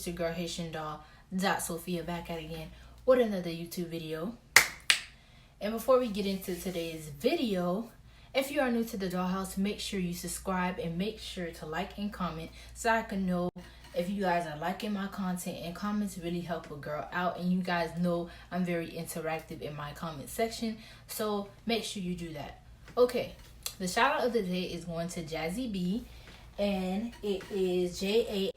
It's your girl Haitian doll 𝕬𝕚𝕚 back at again with another YouTube video. And before we get into today's video, if you are new to the dollhouse, make sure you subscribe and make sure to like and comment so I can know if you guys are liking my content, and comments really help a girl out, and you guys know I'm very interactive in my comment section, so make sure you do that. Okay, the shout out of the day is going to Jazzy B, and it is JASSYY_B,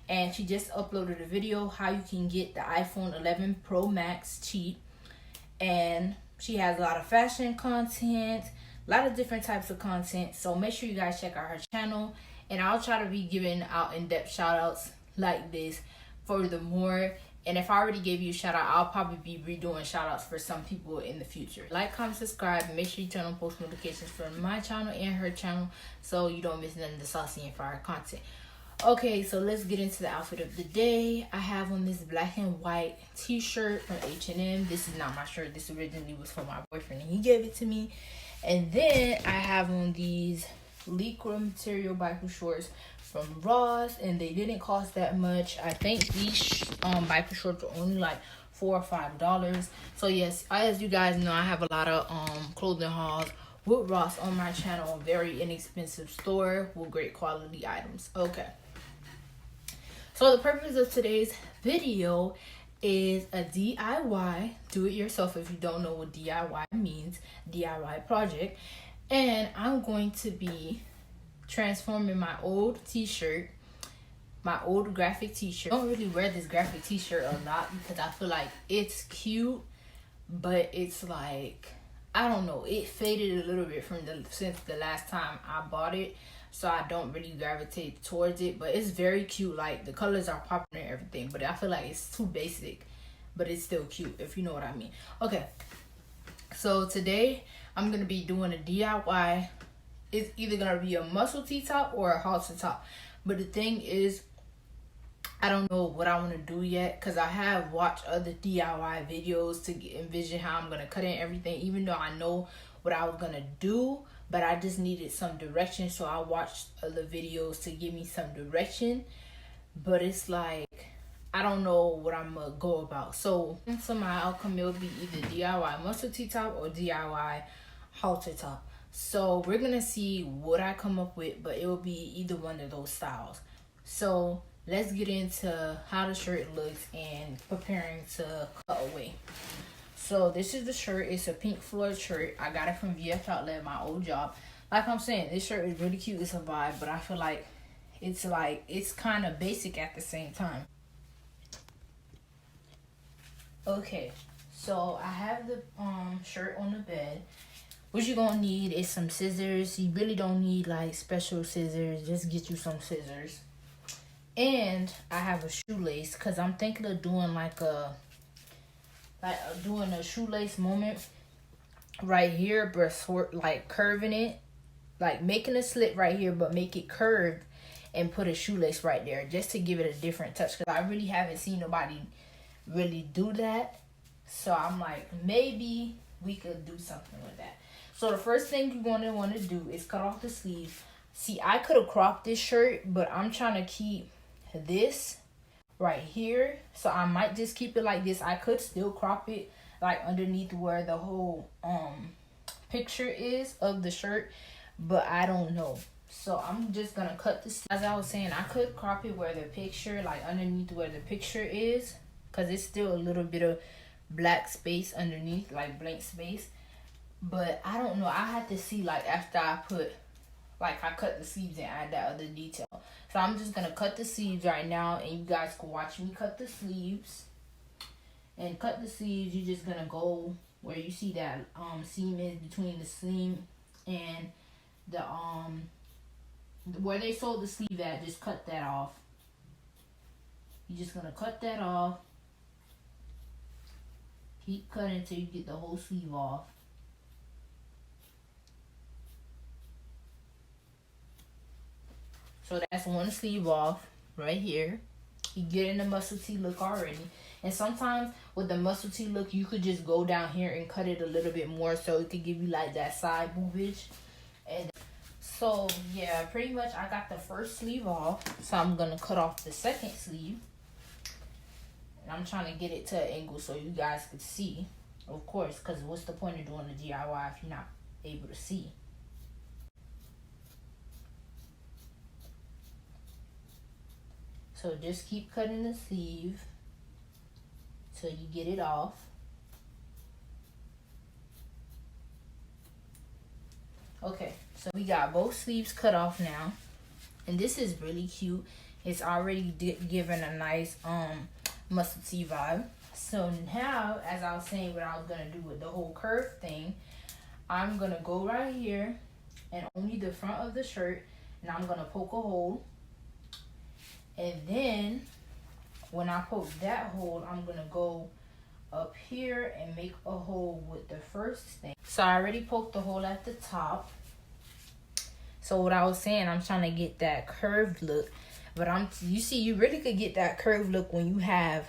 and she just uploaded a video how you can get the iPhone 11 Pro Max cheap. And she has a lot of fashion content, a lot of different types of content, so make sure you guys check out her channel, and I'll try to be giving out in-depth shout outs like this furthermore. And if I already gave you a shout out, I'll probably be redoing shout outs for some people in the future. Like, comment, subscribe, and make sure you turn on post notifications for my channel and her channel so you don't miss none of the saucy and fire content. Okay, so let's get into the outfit of the day. I have on this black and white t-shirt from H&M. This is not my shirt. This originally was for my boyfriend and he gave it to me. And then I have on these lycra material biker shorts from Ross, and they didn't cost that much. I think these biker shorts are only like $4 or $5. So yes, as you guys know, I have a lot of clothing hauls with Ross on my channel. A very inexpensive store with great quality items. Okay, so the purpose of today's video is a DIY, do it yourself if you don't know what DIY means, DIY project. And I'm going to be transforming my old t-shirt, my old graphic t-shirt. I don't really wear this graphic t-shirt a lot because I feel like it's cute, but it's like, I don't know, it faded a little bit since the last time I bought it, so I don't really gravitate towards it. But it's very cute, like the colors are popping and everything, but I feel like it's too basic, but it's still cute, if you know what I mean. Okay, so today I'm gonna be doing a DIY. It's either gonna be a muscle tee top or a halter top, but the thing is, I don't know what I want to do yet, because I have watched other DIY videos to envision how I'm gonna cut in everything, even though I know what I was gonna do, but I just needed some direction. So I watched other videos to give me some direction, but it's like, I don't know what I'm gonna go about. So my outcome, it will be either DIY muscle tee top or DIY halter top. So we're gonna see what I come up with, but it will be either one of those styles. So let's get into how the shirt looks and preparing to cut away. So this is the shirt. It's a pink floral shirt. I got it from VF Outlet, my old job. Like I'm saying, this shirt is really cute. It's a vibe, but I feel like it's kind of basic at the same time. Okay, so I have the shirt on the bed. What you're gonna need is some scissors. You really don't need like special scissors. Just get you some scissors. And I have a shoelace, because I'm thinking of doing doing a shoelace moment right here, but sort like curving it, like making a slit right here, but make it curved and put a shoelace right there, just to give it a different touch, because I really haven't seen nobody really do that. So I'm like, maybe we could do something with that. So the first thing you're going to want to do is cut off the sleeve. See, I could have cropped this shirt, but I'm trying to keep this right here, so I might just keep it like this. I could still crop it like underneath where the whole picture is of the shirt, but I don't know. So I'm just gonna cut this. As I was saying, I could crop it where the picture, like underneath where the picture is, because it's still a little bit of black space underneath, like blank space. But I don't know, I had to see like after I cut the sleeves and add that other detail. So I'm just gonna cut the sleeves right now, and you guys can watch me cut the sleeves. And cut the sleeves, you're just gonna go where you see that seam is between the seam and the where they sewed the sleeve at. Just cut that off. You're just gonna cut that off. Keep cutting until you get the whole sleeve off. So that's one sleeve off right here. You get in the muscle tee look already. And sometimes with the muscle tee look, you could just go down here and cut it a little bit more, so it could give you like that side boobage. And So yeah, pretty much I got the first sleeve off. So I'm gonna cut off the second sleeve. And I'm trying to get it to an angle so you guys could see. Of course, because what's the point of doing the DIY if you're not able to see? So just keep cutting the sleeve till you get it off. Okay, so we got both sleeves cut off now. And this is really cute. It's already given a nice muscle tee vibe. So now, as I was saying, what I was gonna do with the whole curve thing, I'm gonna go right here and only the front of the shirt, and I'm gonna poke a hole. And then when I poke that hole, I'm gonna go up here and make a hole with the first thing. So I already poked the hole at the top. So what I was saying, I'm trying to get that curved look, but you see, you really could get that curved look when you have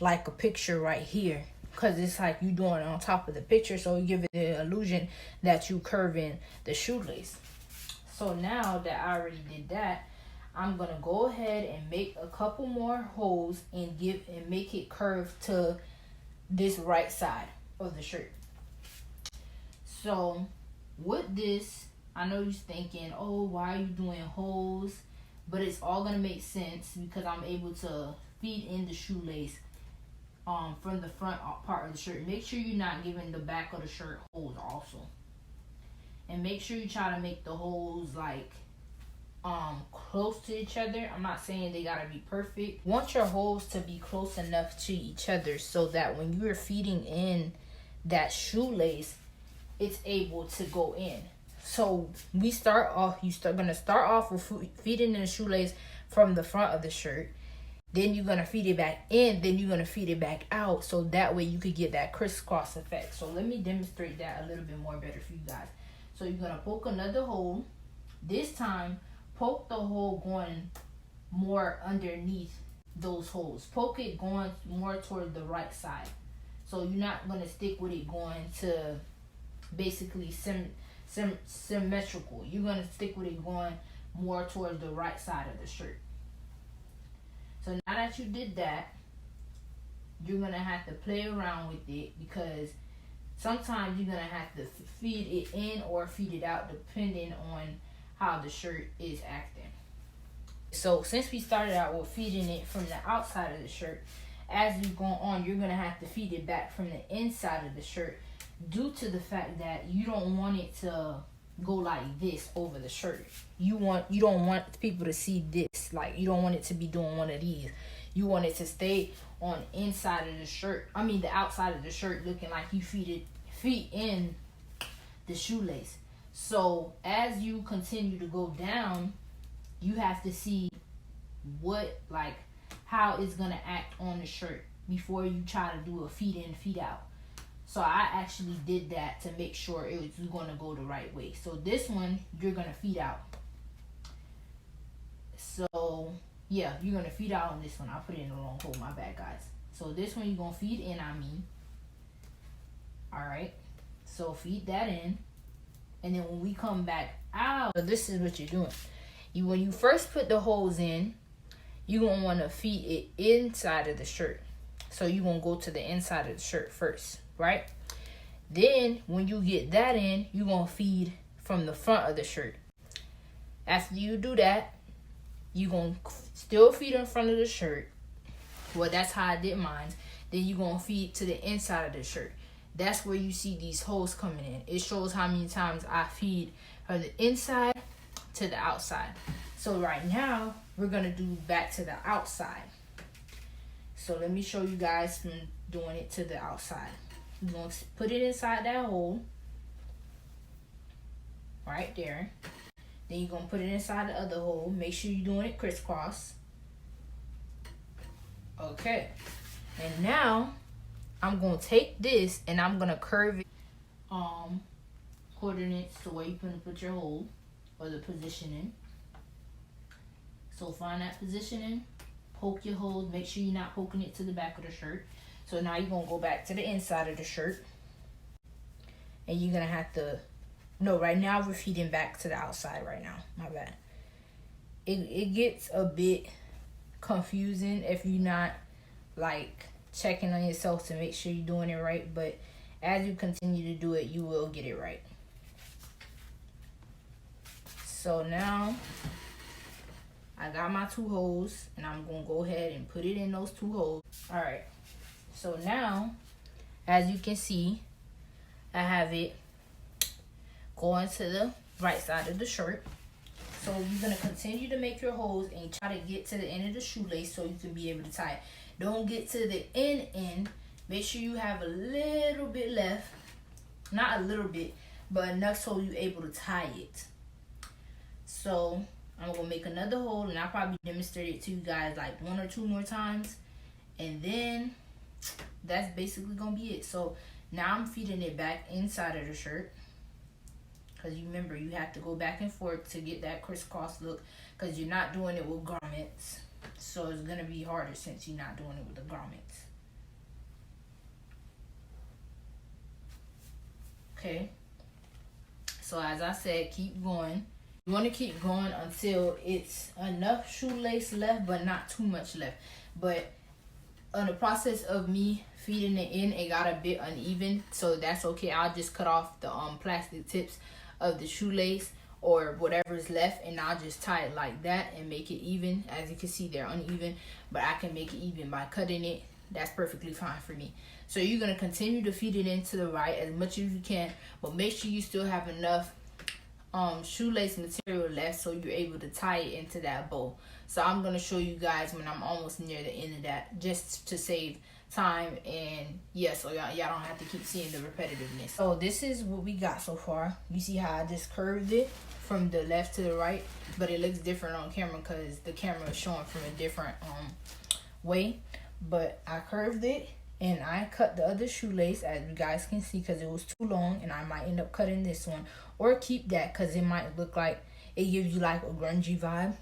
like a picture right here, because it's like you doing it on top of the picture, so you give it the illusion that you curving the shoelace. So now that I already did that, I'm gonna go ahead and make a couple more holes and make it curve to this right side of the shirt. So with this, I know you're thinking, oh, why are you doing holes? But it's all gonna make sense because I'm able to feed in the shoelace from the front part of the shirt. Make sure you're not giving the back of the shirt holes also. And make sure you try to make the holes like close to each other. I'm not saying they gotta be perfect. You want your holes to be close enough to each other so that when you're feeding in that shoelace, it's able to go in. So we start off, gonna start off with feeding in the shoelace from the front of the shirt. Then you're gonna feed it back in, then you're gonna feed it back out, so that way you could get that crisscross effect. So let me demonstrate that a little bit more better for you guys. So you're gonna poke another hole. This time, poke the hole going more underneath those holes. Poke it going more toward the right side. So you're not gonna stick with it going to basically symmetrical. You're gonna stick with it going more towards the right side of the shirt. So now that you did that, you're gonna have to play around with it because sometimes you're gonna have to feed it in or feed it out depending on how the shirt is acting. So since we started out with feeding it from the outside of the shirt, as you go on, you're gonna have to feed it back from the inside of the shirt due to the fact that you don't want it to go like this over the shirt. You don't want people to see this. Like, you don't want it to be doing one of these. You want it to stay on inside of the shirt. I mean the outside of the shirt, looking like you feed in the shoelace. So as you continue to go down, you have to see how it's gonna act on the shirt before you try to do a feed in, feed out. So I actually did that to make sure it was going to go the right way. So this one, you're going to feed out. So yeah, you're going to feed out on this one. I put it in the wrong hole. My bad, guys. So this one, you're going to feed in, Alright. So feed that in. And then when we come back out, so this is what you're doing. When you first put the holes in, you're going to want to feed it inside of the shirt. So you're going to go to the inside of the shirt first. Right? Then when you get that in, you're going to feed from the front of the shirt. After you do that, you're going to still feed in front of the shirt. Well, that's how I did mine. Then you're going to feed to the inside of the shirt. That's where you see these holes coming in. It shows how many times I feed from the inside to the outside. So right now, we're going to do back to the outside. So let me show you guys from doing it to the outside. You're going to put it inside that hole. Right there. Then you're going to put it inside the other hole. Make sure you're doing it crisscross. Okay. And now, I'm going to take this and I'm going to curve it coordinates to where you're going to put your hole or the positioning. So find that positioning. Poke your hole. Make sure you're not poking it to the back of the shirt. So now you're going to go back to the inside of the shirt. And you're going to have to No, right now we're feeding back to the outside right now. My bad. It gets a bit confusing if you're not like checking on yourself to make sure you're doing it right, but as you continue to do it, you will get it right. So now I got my 2 holes, and I'm gonna go ahead and put it in those 2 holes. All right, so now as you can see, I have it going to the right side of the shirt. So you're gonna continue to make your holes and try to get to the end of the shoelace so you can be able to tie it. Don't get to the end. Make sure you have a little bit left. Not a little bit, but enough so you're able to tie it. So I'm gonna make another hole, and I'll probably demonstrate it to you guys like 1 or 2 more times. And then that's basically gonna be it. So now I'm feeding it back inside of the shirt. Because you remember, you have to go back and forth to get that crisscross look. Because you're not doing it with garments. So it's going to be harder since you're not doing it with the garments. Okay. So as I said, keep going. You want to keep going until it's enough shoelace left, but not too much left. But on the process of me feeding it in, it got a bit uneven. So that's okay. I'll just cut off the plastic tips of the shoelace or whatever is left, and I'll just tie it like that and make it even. As you can see, they're uneven, but I can make it even by cutting it. That's perfectly fine for me. So you're going to continue to feed it into the right as much as you can, but make sure you still have enough shoelace material left so you're able to tie it into that bow. So I'm going to show you guys when I'm almost near the end of that, just to save time, and yeah, so y'all don't have to keep seeing the repetitiveness. So this is what we got so far. You see how I just curved it from the left to the right, but it looks different on camera because the camera is showing from a different way. But I curved it, and I cut the other shoelace, as you guys can see, because it was too long, and I might end up cutting this one or keep that because it might look like it gives you like a grungy vibe.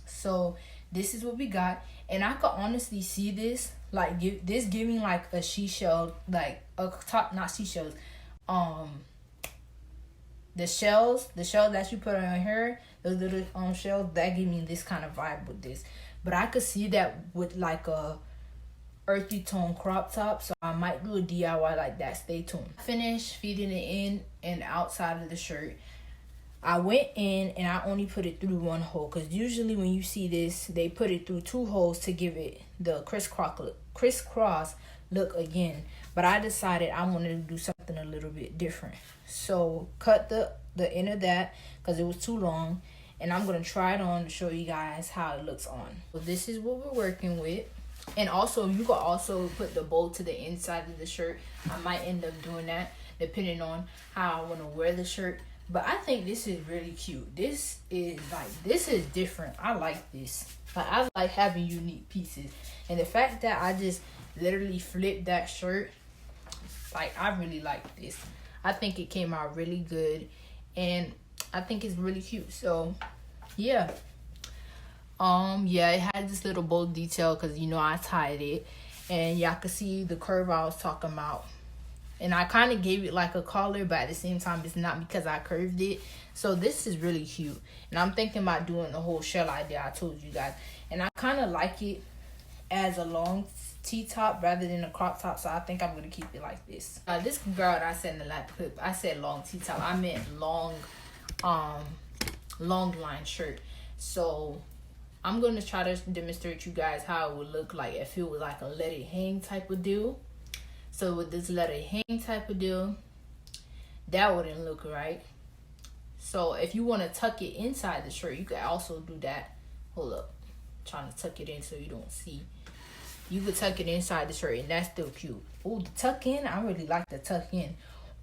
So this is what we got, and I could honestly see this like giving like a seashell, like a top, not seashells, the shells that you put on your hair, those little shells, that give me this kind of vibe with this. But I could see that with like a earthy tone crop top, so I might do a DIY like that. Stay tuned. Finish feeding it in and outside of the shirt. I went in and I only put it through 1 hole, because usually when you see this, they put it through 2 holes to give it the crisscross look again. But I decided I wanted to do something a little bit different. So cut the end of that because it was too long, and I'm going to try it on to show you guys how it looks on. So this is what we're working with. And also, you can also put the bow to the inside of the shirt. I might end up doing that depending on how I want to wear the shirt. But I think this is really cute. This is different. I like this. I like having unique pieces. And the fact that I just literally flipped that shirt, like, I really like this. I think it came out really good. And I think it's really cute. So, yeah. Yeah, it had this little bow detail because, you know, I tied it. And y'all can see the curve I was talking about. And I kind of gave it like a collar, but at the same time, it's not because I curved it. So this is really cute. And I'm thinking about doing the whole shell idea I told you guys. And I kind of like it as a long T-top rather than a crop top. So I think I'm going to keep it like this. This girl that I said in the lap clip, I said long T-top. I meant long line shirt. So I'm going to try to demonstrate you guys how it would look like if it was like a let it hang type of deal. So with this let it hang type of deal, that wouldn't look right. So if you want to tuck it inside the shirt, you could also do that. Hold up. I'm trying to tuck it in so you don't see. You could tuck it inside the shirt, and that's still cute. Oh, the tuck in, I really like the tuck in.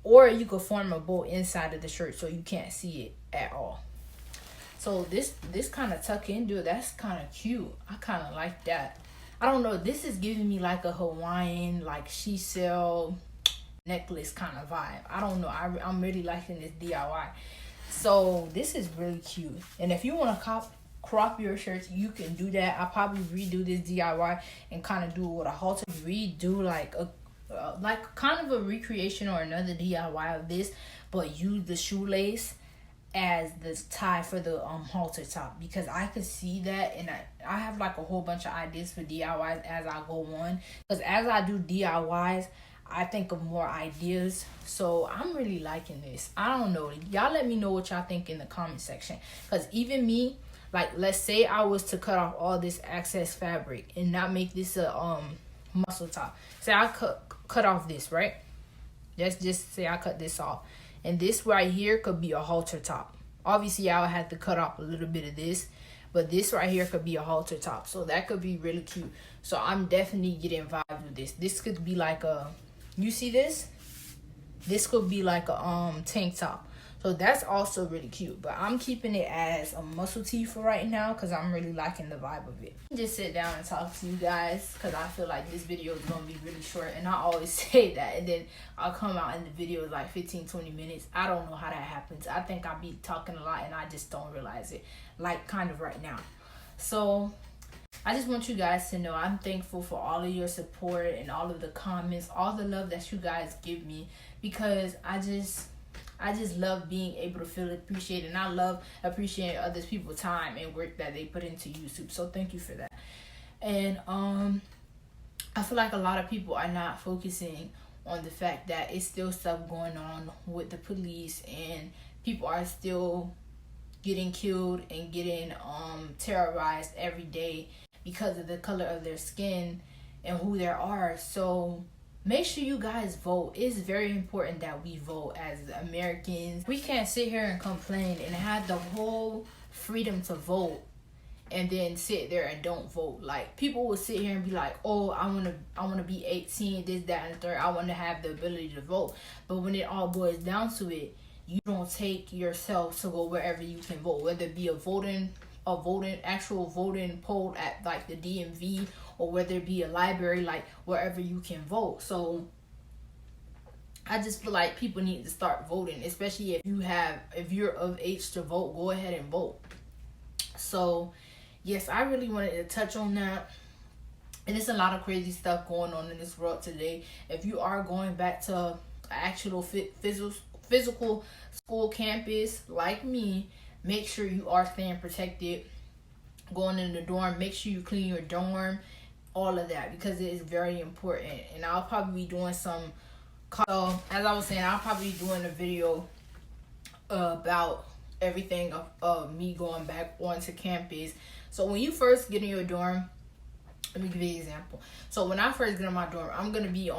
Or you could form a bow inside of the shirt so you can't see it at all. So this kind of tuck in deal, that's kind of cute. I kind of like that. I don't know. This is giving me like a Hawaiian, like she-shell necklace kind of vibe. I don't know. I'm really liking this DIY. So this is really cute. And if you want to crop your shirts, you can do that. I'll probably redo this DIY and kind of do it with a halter. Redo like a like kind of a recreation or another DIY of this, but use the shoelace as the tie for the halter top, because I could see that, and I have like a whole bunch of ideas for DIYs as I go on, because as I do DIYs I think of more ideas. So I'm really liking this. I don't know, y'all let me know what y'all think in the comment section, because even me, like let's say I was to cut off all this excess fabric and not make this a muscle top. Say I cut off this, right? Let's just say I cut this off, and this right here could be a halter top. Obviously I would have to cut off a little bit of this, but this right here could be a halter top, so that could be really cute. So I'm definitely getting vibes with this. This could be like a, you see this could be like a tank top. So that's also really cute, but I'm keeping it as a muscle tee for right now because I'm really liking the vibe of it. Just sit down and talk to you guys because I feel like this video is going to be really short, and I always say that, and then I'll come out and the video is like 15-20 minutes. I don't know how that happens. I think I'll be talking a lot and I just don't realize it, like kind of right now. So I just want you guys to know I'm thankful for all of your support and all of the comments, all the love that you guys give me, because I just love being able to feel appreciated, and I love appreciating other people's time and work that they put into YouTube. So thank you for that. And I feel like a lot of people are not focusing on the fact that it's still stuff going on with the police, and people are still getting killed and getting terrorized every day because of the color of their skin and who they are. So make sure you guys vote. It's very important that we vote as Americans. We can't sit here and complain and have the whole freedom to vote and then sit there and don't vote. Like, people will sit here and be like, oh, I want to be 18, this, that, and the third. I want to have the ability to vote. But when it all boils down to it, you don't take yourself to go wherever you can vote, whether it be actual voting poll at like the DMV, or whether it be a library, like wherever you can vote. So I just feel like people need to start voting, especially if you're of age to vote. Go ahead and vote. So yes, I really wanted to touch on that. And there's a lot of crazy stuff going on in this world today. If you are going back to an actual physical school campus like me, make sure you are staying protected. Going in the dorm, make sure you clean your dorm, all of that, because it is very important. And I'll probably be doing as I was saying, I'll probably be doing a video about everything of me going back onto campus. So when you first get in your dorm, let me give you an example. So when I first get in my dorm, I'm gonna be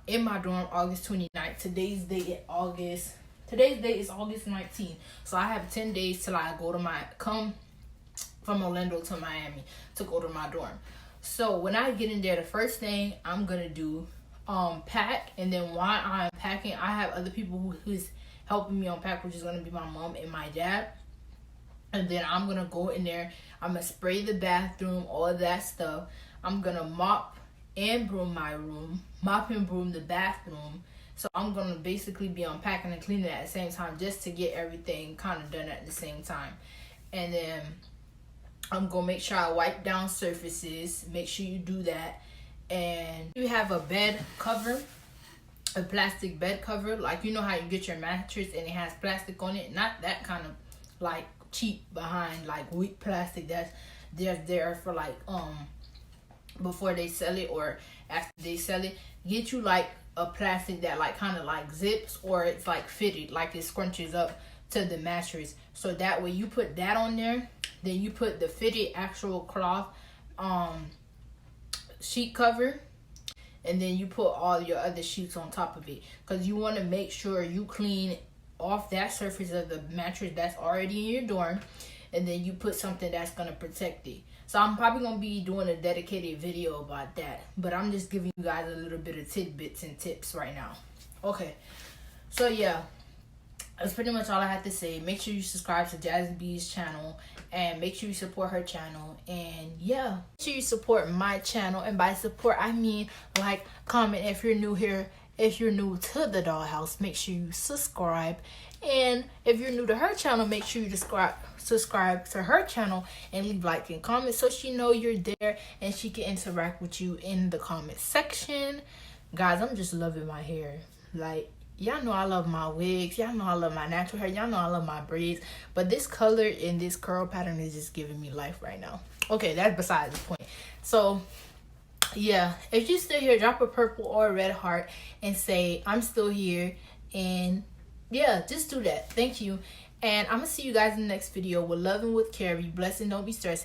in my dorm August 29th. Today's date is August 19th. So I have 10 days till I come from Orlando to Miami to go to my dorm. So when I get in there, the first thing I'm gonna do, pack. And then while I'm packing, I have other people who's helping me unpack, which is gonna be my mom and my dad. And then I'm gonna go in there, I'm gonna spray the bathroom, all of that stuff. I'm gonna mop and broom my room, mop and broom the bathroom. So I'm gonna basically be unpacking and cleaning at the same time, just to get everything kind of done at the same time. And then I'm gonna make sure I wipe down surfaces. Make sure you do that. And you have a bed cover, a plastic bed cover, like you know how you get your mattress and it has plastic on it, not that kind of like cheap behind like weak plastic that's there for like before they sell it or after they sell it. Get you like a plastic that like kind of like zips, or it's like fitted, like it scrunches up to the mattress. So that way you put that on there, then you put the fitted actual cloth sheet cover, and then you put all your other sheets on top of it, because you want to make sure you clean off that surface of the mattress that's already in your dorm, and then you put something that's going to protect it. So I'm probably going to be doing a dedicated video about that, but I'm just giving you guys a little bit of tidbits and tips right now. Okay, so yeah, that's pretty much all I have to say. Make sure you subscribe to Jazzy B's channel, and make sure you support her channel. And yeah, make sure you support my channel, and by support I mean like, comment if you're new here. If you're new to the dollhouse, make sure you subscribe. And if you're new to her channel, make sure you subscribe to her channel and leave like and comment so she know you're there and she can interact with you in the comment section. Guys, I'm just loving my hair. Like, y'all know I love my wigs. Y'all know I love my natural hair. Y'all know I love my braids. But this color in this curl pattern is just giving me life right now. Okay, that's besides the point. So, yeah. If you're still here, drop a purple or a red heart and say, I'm still here. And, yeah, just do that. Thank you. And I'm going to see you guys in the next video with love and with care. Be blessed and don't be stressed.